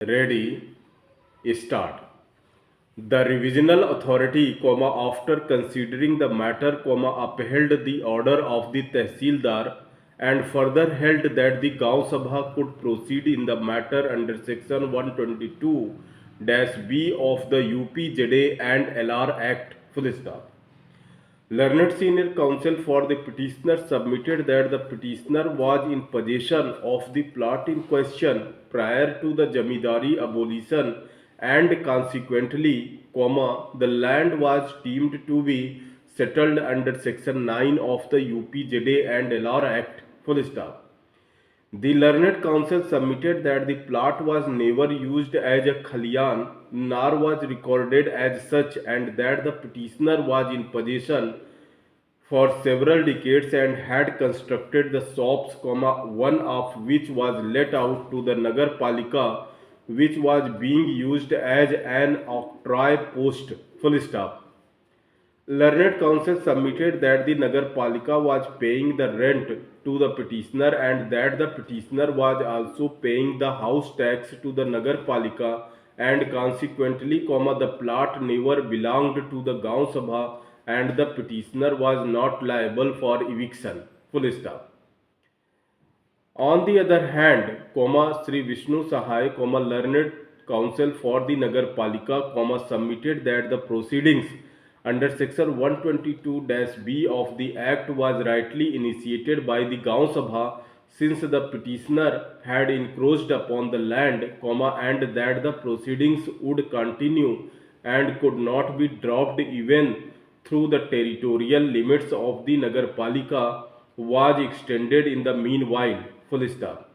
Ready, start. The revisional authority, after considering the matter, upheld the order of the Tehsildar and further held that the Gaon Sabha could proceed in the matter under section 122-B of the UPZA and LR Act. Full stop. Learned senior counsel for the petitioner submitted that the petitioner was in possession of the plot in question prior to the Jamidari abolition and consequently, the land was deemed to be settled under section 9 of the UPZA and LR Act. Full stop. The learned counsel submitted that the plot was never used as a khalian nor was recorded as such and that the petitioner was in possession for several decades and had constructed the shops, one of which was let out to the Nagar Palika, which was being used as an octroi post. Full stop. Learned counsel submitted that the Nagar Palika was paying the rent to the petitioner and that the petitioner was also paying the house tax to the Nagar Palika and consequently, the plot never belonged to the Gaon Sabha and the petitioner was not liable for eviction. Full stop. On the other hand, Sri Vishnu Sahai, learned counsel for the Nagar Palika, submitted that the proceedings under section 122-B of the Act was rightly initiated by the Gaon Sabha since the petitioner had encroached upon the land, and that the proceedings would continue and could not be dropped even through the territorial limits of the Nagar Palika was extended in the meanwhile. Full stop.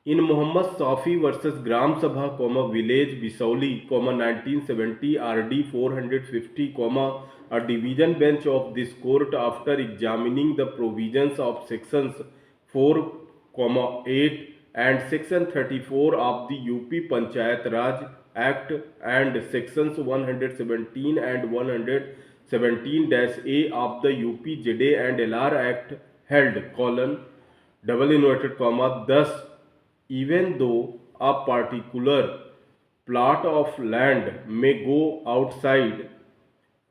In Muhammad Safi versus Gram Sabha, Village Bisauli, 1970 RD 450, a division bench of this court after examining the provisions of sections 4, 8 and section 34 of the UP Panchayat Raj Act and sections 117 and 117-A of the UPZA and LR Act held, double inverted comma, thus even though a particular plot of land may go outside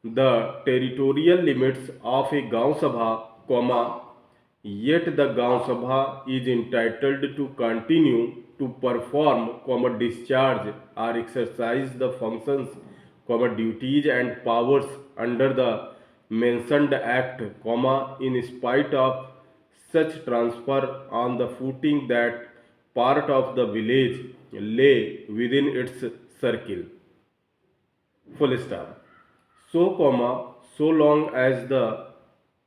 the territorial limits of a Gaon Sabha, yet the Gaon Sabha is entitled to continue to perform, discharge or exercise the functions, duties and powers under the mentioned act, in spite of such transfer on the footing that part of the village lay within its circle. Full stop. So long as the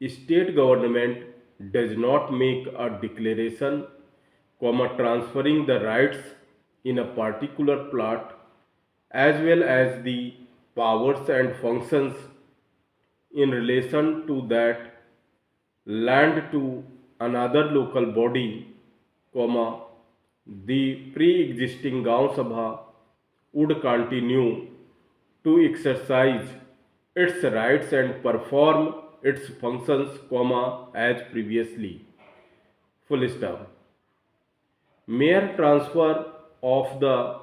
state government does not make a declaration, transferring the rights in a particular plot as well as the powers and functions in relation to that land to another local body, the pre-existing Gaon Sabha would continue to exercise its rights and perform its functions, as previously. Full stop. Mere transfer of the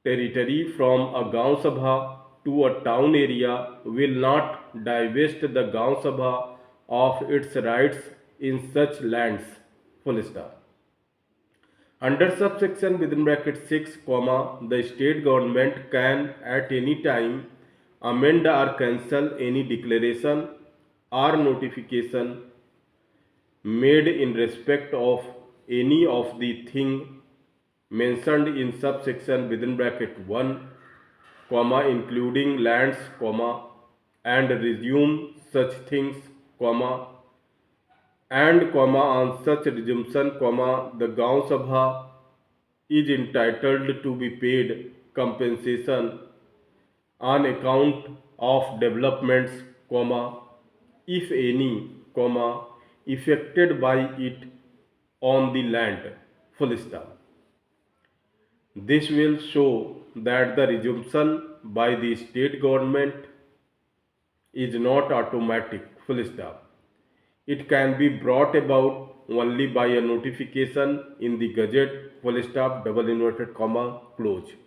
territory from a Gaon Sabha to a town area will not divest the Gaon Sabha of its rights in such lands. Full stop. Under subsection within bracket 6, the state government can at any time amend or cancel any declaration or notification made in respect of any of the thing mentioned in subsection within bracket 1, including lands, and resume such things, and on such resumption, the Gaon Sabha is entitled to be paid compensation on account of developments, if any, effected by it on the land. Full stop. This will show that the resumption by the state government is not automatic. Full stop. It can be brought about only by a notification in the Gazette, full stop, double inverted comma, close.